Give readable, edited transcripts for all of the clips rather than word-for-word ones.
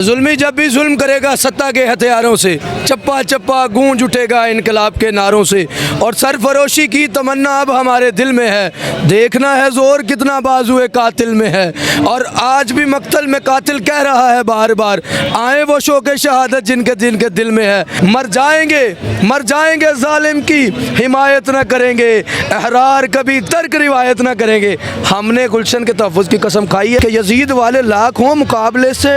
जुल्मी जब भी जुल्म करेगा सत्ता के हथियारों से, चप्पा चप्पा गूंज उठेगा इनकलाब के नारों से। और सरफरोशी की तमन्ना अब हमारे दिल में है, देखना है जोर कितना बाजुए कातिल में है। और आज भी मक्तल में कातिल कह रहा है बार बार, आए वो शौक़े शहादत जिनके दिल में है। मर जाएंगे जालिम की हिमायत न करेंगे, अहरार कभी तर्क रिवायत न करेंगे। हमने गुलशन के तहफ़्फ़ुज़ की कसम खाई है कि यजीद वाले लाख हों मुकाबले से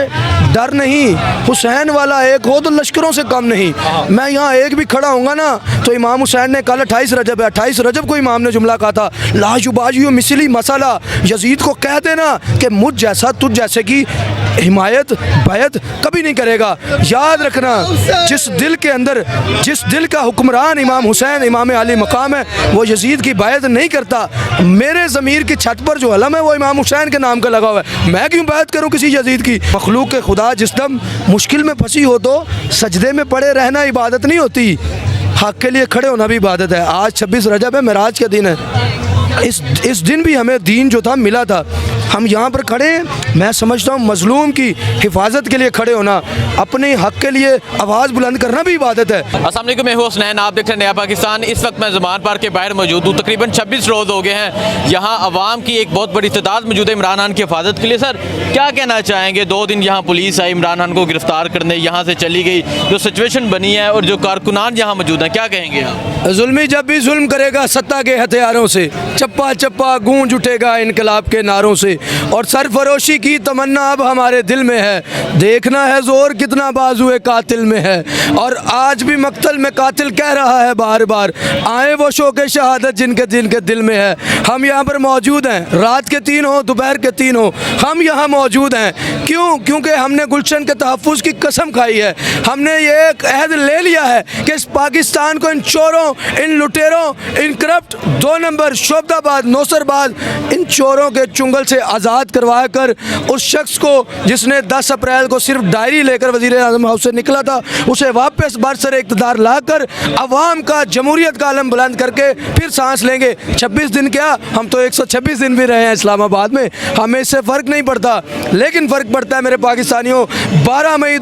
डर नहीं, हुसैन वाला एक हो तो लश्करों से कम नहीं। मैं यहाँ एक भी खड़ा हूँगा ना तो इमाम हुसैन ने कल 28 रजब है, 28 रजब को इमाम ने जुमला कहा था, ला युबाजियो मिसली मसला। यजीद को कह देना कि मुझ जैसा तुझ जैसे की हिमायत बैत कभी नहीं करेगा। याद रखना, जिस दिल का हुक्मरान इमाम हुसैन इमाम अली मकाम है, वो यजीद की बैत नहीं करता। मेरे ज़मीर की छत पर जो अलम है वो इमाम हुसैन के नाम का लगा हुआ है, मैं क्यों बैत करूँ किसी यजीद की। मखलूक के खुदा जिस दम मुश्किल में फंसी हो तो सजदे में पड़े रहना इबादत नहीं होती, हक़ के लिए खड़े होना भी इबादत है। आज 26 रजब है, मेराज का दिन है। इस दिन भी हमें दीन जो था मिला था, हम यहाँ पर खड़े हैं। मैं समझता हूँ मजलूम की हिफाजत के लिए खड़े होना, अपने हक़ के लिए आवाज़ बुलंद करना भी इबादत है। अस्सलाम वालेकुम, मैं हूं हुसनैन, आप देख रहे हैं नया पाकिस्तान। इस वक्त मैं ज़मान पार्क के बाहर मौजूद हूँ। तकरीबन 26 रोज़ हो गए हैं, यहाँ अवाम की एक बहुत बड़ी तादाद मौजूद है इमरान खान की हिफाजत के लिए। सर क्या कहना चाहेंगे? 2 दिन यहाँ पुलिस आई इमरान खान को गिरफ्तार करने, यहाँ से चली गई, जो सिचुएशन बनी है और जो कारकुनान यहाँ मौजूद हैं, क्या कहेंगे आप? जुल्मी जब भी जुल्म करेगा सत्ता के हथियारों से, चप्पा चप्पा गूंज उठेगा इनकलाब के नारों से। और सरफरोशी की तमन्ना अब हमारे दिल में है, देखना है जोर कितना बाजुए कातिल में है। और आज भी मक्तल में कातिल कह रहा है बार बार, आए वो शौक़े शहादत जिनके दिल में है। हम यहाँ पर मौजूद हैं, रात के 3 हो दोपहर के 3 हो, हम यहाँ मौजूद हैं। क्यों? क्योंकि हमने गुलशन के तहफ़्फ़ुज़ की कसम खाई है। हमने ये एक अहद ले लिया है कि इस पाकिस्तान को इन चोरों, इन लुटेरों, इन करप्ट 2 नंबर शोबदाबाद नौसरबाद इन चोरों के चुंगल से आज़ाद करवा कर उस शख्स को जिसने 10 अप्रैल को सिर्फ डायरी लेकर वज़ीर आज़म हाउस से निकला था, उसे वापस बरसर इक़्तिदार लाकर अवाम का जमहूरियत का आलम बुलंद करके फिर सांस लेंगे। 26 दिन क्या, हम तो 126 दिन भी रहे हैं इस्लामाबाद में, हमें इससे फ़र्क नहीं पड़ता। लेकिन फ़र्क पड़ता है मेरे पाकिस्तानियों, 12 मई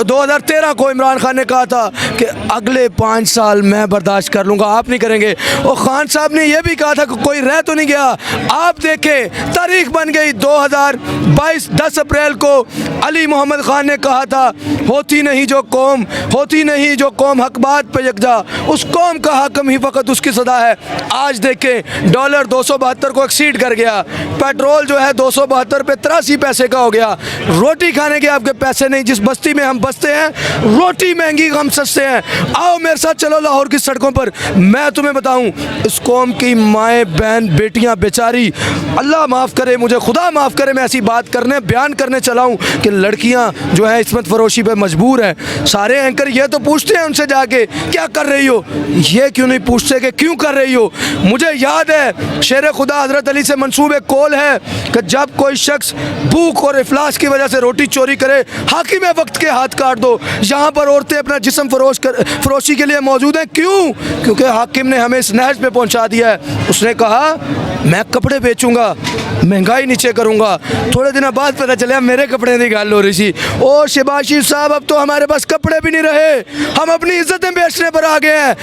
2013 को इमरान खान ने कहा था कि अगले 5 साल मैं बर्दाश्त कर लूँगा, आप नहीं करेंगे। और खान साहब ने यह भी कहा था कि कोई रह तो नहीं गया। आप देखें तारीख बन गई 2022 10 अप्रैल को अली मोहम्मद खान ने कहा था, होती नहीं जो कौम हक बात पे यकजा, उस कौम का हाकम ही फ़कत उसकी सदा है। आज देखें डॉलर 272 को एक्सीड कर गया, पेट्रोल जो है 272 पे 83 पैसे का हो गया। रोटी खाने के आपके पैसे नहीं, जिस बस्ती में हम बसते हैं रोटी महंगी हम सस्ते हैं। आओ मेरे साथ चलो लाहौर की सड़कों पर, मैं तुम्हें बताऊं इस कौम की माएँ बहन बेटियां बेचारी, अल्लाह माफ़ करे, मुझे खुदा माफ़ करे, मैं ऐसी बात करने बयान करने चला हूँ कि लड़कियां जो है इस्मत फरोशी पे मजबूर हैं। सारे एंकर ये तो पूछते हैं उनसे जाके क्या कर रही हो, ये क्यों नहीं पूछते कि क्यों कर रही हो। मुझे याद है शेर खुदा हज़रत अली से मंसूब एक कौल है कि जब कोई शख्स भूख और इफलास की वजह से रोटी चोरी करे, हाकिम वक्त के हाथ काट दो। यहाँ पर औरतें अपना जिस्म फरोशी के लिए मौजूद हैं। क्यों? क्योंकि हाकिम ने हमें इस नहज पे पहुँचा दिया है। उसने कहा मैं कपड़े बेचूंगा, महंगाई नीचे करूंगा। थोड़े दिन बाद पता चला मेरे कपड़े की गल हो रही थी। ओ शिबाशी साहब, अब तो हमारे पास कपड़े भी नहीं रहे, हम अपनी इज्जतें बेचने पर आ गए हैं।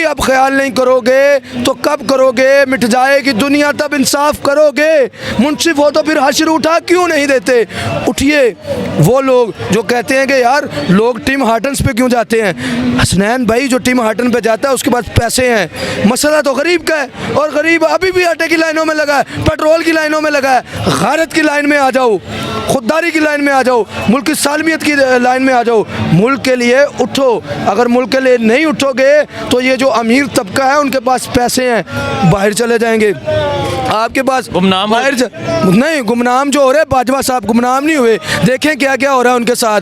अब ख्याल नहीं करोगे तो कब करोगे? मिट जाएगी दुनिया तब इंसाफ करोगे। मुंसिफ हो तो फिर हश्र उठा क्यों नहीं देते? उठिए। वो लोग जो कहते हैं कि यार लोग टिम हार्टन्स पे क्यों जाते हैं, हसनैन भाई जो टिम हार्टन पे जाता है उसके पास पैसे हैं। मसला तो गरीब का है, और गरीब अभी भी आटे की लाइनों में लगा है, पेट्रोल की लाइनों में लगा है। गैरत की लाइन में आ जाओ, खुददारी की लाइन में आ जाओ, मुल्क की सालमियत की लाइन में आ जाओ। मुल्क के लिए उठो। अगर मुल्क के लिए नहीं उठोगे तो ये जो अमीर तबका है उनके पास पैसे हैं, बाहर चले जाएंगे। आपके पास गुमनाम बाहर नहीं, गुमनाम जो हो रहे बाजवा साहब गुमनाम नहीं हुए। देखें क्या क्या हो रहा है उनके साथ।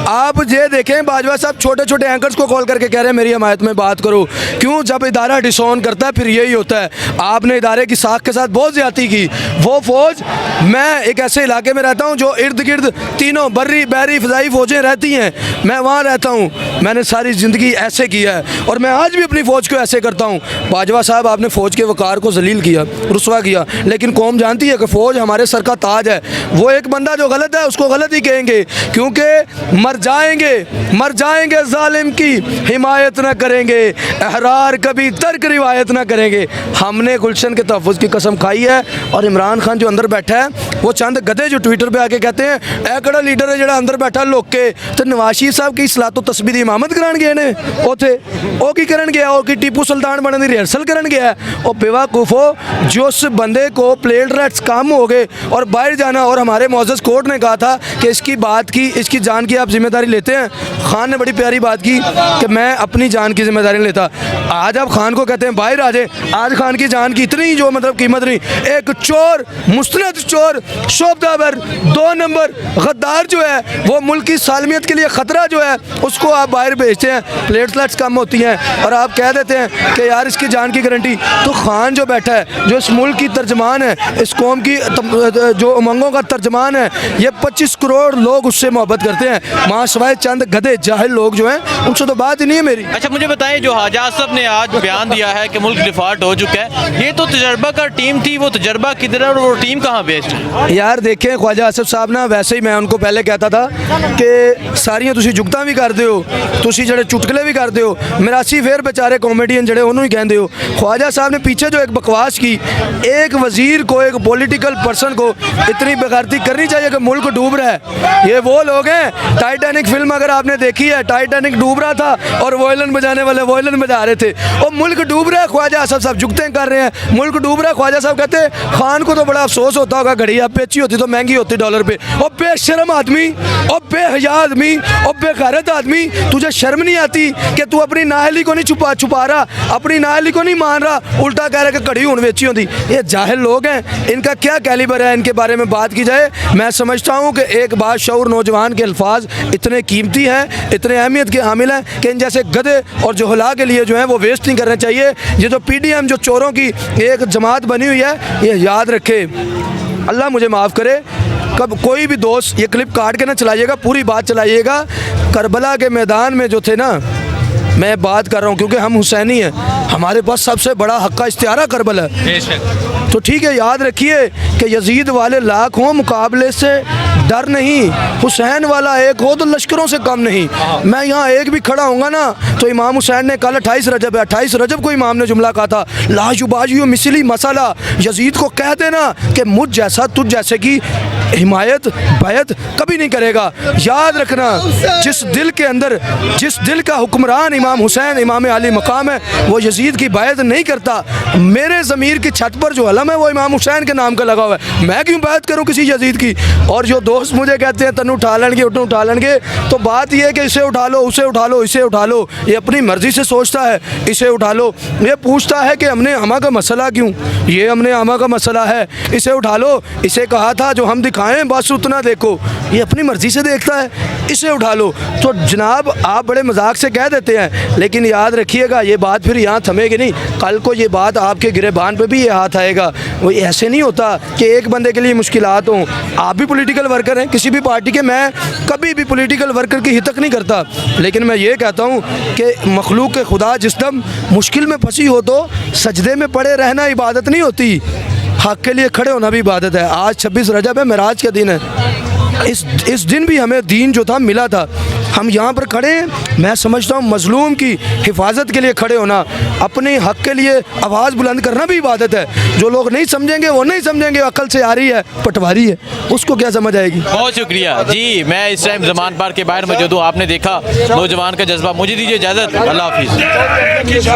आप ये देखें बाजवा साहब छोटे छोटे एंकर्स को कॉल करके कह रहे हैं मेरी हमायत में बात करो। क्यों? जब इदारा डिसऑन करता है फिर यही होता है। आपने इदारे की साख के साथ बहुत ज़्यादती की। वो फौज, मैं एक ऐसे इलाके में रहता हूँ जो इर्द गिर्द तीनों बर्री बहरी फ़िज़ाई फ़ौजें रहती हैं, मैं वहाँ रहता हूँ। मैंने सारी ज़िंदगी ऐसे किया है और मैं आज भी अपनी फ़ौज को ऐसे करता हूँ। बाजवा साहब आपने फ़ौज के वक़ार को जलील किया, रुसवा किया। दिया, लेकिन कौम जानती है कि फ़ौज हमारे सर का ताज है। वो एक बंदा जो गलत है उसको गलत ही कहेंगे, क्योंकि मर जाएंगे जालिम की हिमायत न करेंगे, अहरार कभी तर्क रिवायत न करेंगे। हमने गुलशन के तहफ़्फ़ुज़ की कसम खाई है। और इमरान खान जो अंदर बैठा है, वो चंद गधे जो ट्विटर पे आके कहते हैं ए कड़ा लीडर है ਜਿਹੜਾ अंदर बैठा लोग के, तो नवाज शरीफ साहब की सलातो तस्बीह दी इमामत करान गए ने उथे, ਉਹ की करन गया, ਉਹ की टीपू सुल्तान बनने की रिहर्सल करन गया। और बेवकूफ़ो, जिस बंदे को प्लेटलेट्स कम हो गए और बाहर जाना, और हमारे मुअज़्ज़ज़ कोर्ट ने कहा था कि इसकी जान की आप जिम्मेदारी लेते हैं। खान ने बड़ी प्यारी बात की कि मैं अपनी जान की जिम्मेदारी नहीं लेता। आज आप खान को कहते हैं बाहर आ जाए, आज खान की जान की इतनी जो मतलब कीमत नहीं। एक चोर, मुस्तनद चोर, शोबदावर, 2 नंबर गद्दार जो है, वो मुल्क की सालमियत के लिए ख़तरा जो है, उसको आप बाहर भेजते हैं, प्लेटलेट्स कम होती हैं और आप कह देते हैं कि यार इसकी जान की गारंटी। तो खान जो बैठा है, जो इस मुल्क की तर्जमान है, इस कौम की जो उमंगों का तर्जमान है, ये 25 करोड़ लोग उससे मोहब्बत करते हैं। माँ सवाए चंद गधे जाहिल लोग जो हैं, उनसे तो बात ही नहीं है मेरी। अच्छा, मुझे बताएं, जो हाजा आसफ ने आज बयान दिया है कि मुल्क डिफ़ॉल्ट हो चुका है, ये तो तजर्बाकार टीम थी, वो तजर्बा किधर है और वो टीम कहाँ बेस्ड है? यार देखें, ख्वाजा आसफ साहब ना, वैसे ही मैं उनको पहले कहता था कि सारियां तुसी जुगतां भी करते हो, तुसी जड़े चुटकले भी करते हो, मिरासी फेर बेचारे कॉमेडियन जड़े उन्होंने ही कहते हो। ख्वाजा साहब ने पीछे जो एक बकवास की, एक वजीर को, एक पॉलिटिकल पर्सन को इतनी बेगैरती करनी चाहिए कि मुल्क डूब रहा है। ये वो लोग हैं, टाइटैनिक फिल्म अगर आपने देखी है, टाइटैनिक डूब रहा था और वॉयलन बजाने वाले वॉयलन बजा रहे थे, और मुल्क डूब रहा है, ख्वाजा आसफ साहब जुगतें कर रहे हैं, मुल्क डूब रहा है। ख्वाजा साहब कहते हैं खान को तो बड़ा अफसोस होता होगा, घड़ी आप बेची होती तो महंगी होती $, पे। और बेशरम आदमी, और बेहया आदमी, और बेगैरत आदमी, तुझे शर्म नहीं आती कि तू अपनी नाअहली को नहीं छुपा रहा, अपनी नाअहली को नहीं मान रहा, उल्टा कह रहा कि घड़ी हुन बेची होती। ये जाहिल लोग हैं, इनका क्या कैलिबर है, इनके बारे में बात की जाए। मैं समझता हूँ कि एक बाशऊर नौजवान के अल्फाज इतने कीमती हैं, इतने अहमियत के हामिल हैं कि इन जैसे गधे और जुहला के लिए जो है वो वेस्ट नहीं करने चाहिए। ये जो PDM जो चोरों की एक जमात बनी हुई है, ये याद रखे, अल्लाह मुझे माफ़ करे, कब कोई भी दोस्त ये क्लिप काट के ना चलाइएगा, पूरी बात चलाइएगा। करबला के मैदान में जो थे ना, मैं बात कर रहा हूँ क्योंकि हम हुसैनी हैं, हमारे पास सबसे बड़ा हक्का इख्तियार करबला है। तो ठीक है, याद रखिए कि यजीद वाले लाख हों, मुकाबले से डर नहीं, हुसैन वाला एक हो तो लश्करों से कम नहीं। मैं यहाँ एक भी खड़ा होऊंगा ना, तो इमाम हुसैन ने कल 28 रजब है, 28 रजब को इमाम ने जुमला कहा था, ला युबाजियो मिसली मसला, यजीद को कह देना कि मुझ जैसा तुझ जैसे की हिमायत बैत कभी नहीं करेगा। याद रखना, जिस दिल के अंदर, जिस दिल का हुक्मरान इमाम हुसैन इमाम अली मकाम है, वो यजीद की बैत नहीं करता। मेरे ज़मीर की छत पर जो अलम है वो इमाम हुसैन के नाम का लगा हुआ है, मैं क्यों बैत करूँ किसी यजीद की। और जो दोस्त मुझे कहते हैं तनु उठा लेंगे, उठू उठा लेंगे, तो बात यह है कि इसे उठा लो, उसे उठा लो, इसे उठा लो, ये अपनी मर्ज़ी से सोचता है, इसे उठा लो। ये पूछता है कि हमने हमा का मसला क्यों, ये हमने हमा का मसला है, इसे उठा लो, इसे कहा था जो हम दिखाएं बस उतना देखो, ये अपनी मर्ज़ी से देखता है, इसे उठा लो। तो जनाब आप बड़े मजाक से कह देते हैं, लेकिन याद रखिएगा ये बात फिर यहाँ थमेगी नहीं, कल को ये बात आपके गिरेबान पे भी ये हाथ आएगा। वो ऐसे नहीं होता कि एक बंदे के लिए मुश्किलात हों। आप भी पॉलिटिकल वर्कर हैं किसी भी पार्टी के, मैं कभी भी पॉलिटिकल वर्कर की हितक नहीं करता, लेकिन मैं ये कहता हूँ कि मखलूक के खुदा जिस दम मुश्किल में फंसी हो तो सजदे में पड़े रहना इबादत नहीं होती, हक़ के लिए खड़े होना भी इबादत है। आज 26 रजब है, मेराज का दिन है, इस दिन भी हमें दीन जो था मिला था, हम यहाँ पर खड़े हैं। मैं समझता हूँ मज़लूम की हिफाजत के लिए खड़े होना, अपने हक़ के लिए आवाज़ बुलंद करना भी इबादत है। जो लोग नहीं समझेंगे वो नहीं समझेंगे, अकल से आ रही है पटवारी है, उसको क्या समझ आएगी। बहुत शुक्रिया जी। मैं इस टाइम ज़मान पार्क के बाहर मौजूद हूँ, आपने देखा नौजवान का जज्बा। मुझे दीजिए इजाज़त, अल्लाह हाफिज़।